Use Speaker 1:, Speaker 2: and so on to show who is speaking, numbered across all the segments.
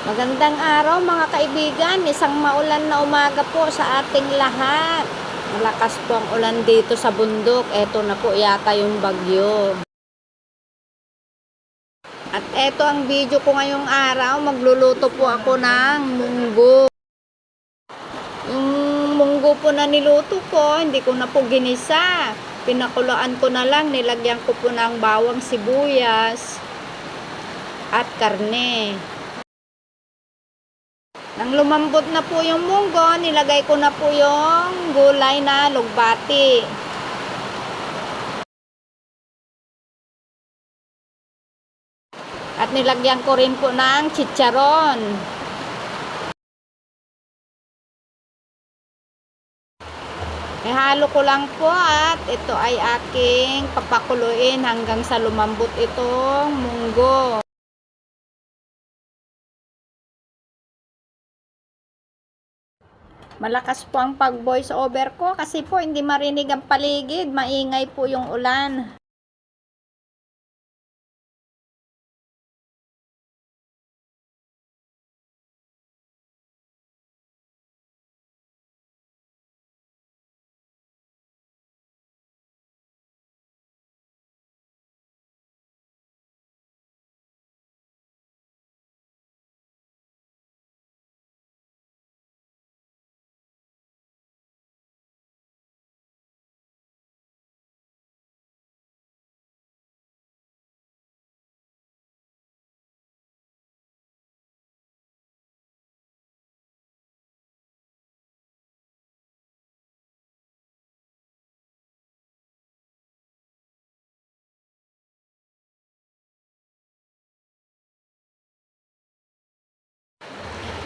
Speaker 1: Magandang araw mga kaibigan, isang maulan na umaga po sa ating lahat. Malakas po ang ulan dito sa bundok, eto na po yata yung bagyo. At eto ang video ko ngayong araw, magluluto po ako ng munggo. Yung munggo po na niluto ko, hindi ko na po ginisa. Pinakuloan ko na lang, nilagyan ko po ng bawang sibuyas at karne. Nang lumambot na po yung munggo, nilagay ko na po yung gulay na lugbati. At nilagyan ko rin po ng chicharon. Ihalo ko lang po at ito ay aking papakuluin hanggang sa lumambot itong munggo. Malakas po ang pag-voice over ko kasi po hindi marinig ang paligid, maingay po yung ulan.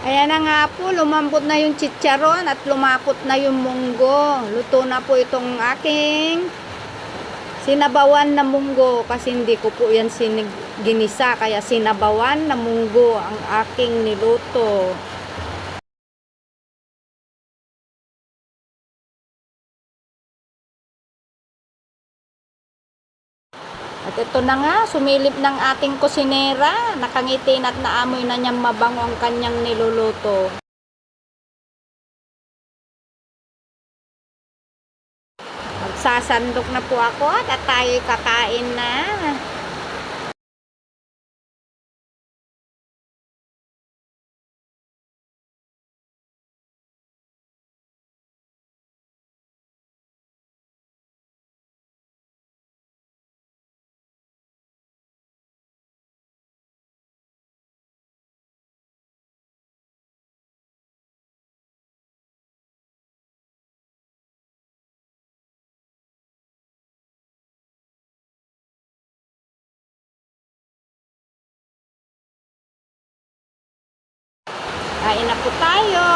Speaker 1: Ayan na nga po, lumambot na yung chicharon at lumapot na yung munggo. Luto na po itong aking sinabawan na munggo kasi hindi ko po yan ginisa, kaya sinabawan na munggo ang aking niluto. At ito na nga, sumilip ng ating kusinera. Nakangiti at naamoy na niyang mabango ang kanyang niluluto. Magsasandok na po ako at tayo'y kakain na. Kain na po tayo.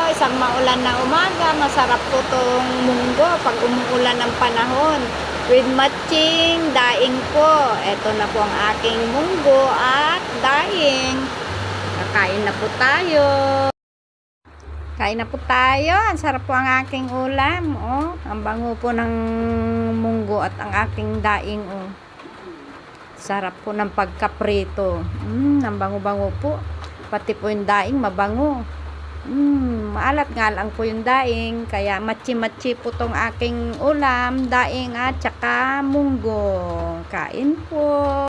Speaker 1: Isang maulan na umaga. Masarap po itong munggo pag umuulan ng panahon. With matching daing po. Ito na po ang aking munggo at daing. Kakain na po tayo. Kain na po tayo. Ang sarap po ang aking ulam. Oh, ang bango po ng munggo at ang aking daing. Oh. Sarap po ng pagkaprito. Ang bango-bango po. Pati po yung daing mabango. Maalat nga lang po yung daing. Kaya matchi-matchi po tong aking ulam, daing at saka munggo. Kain po.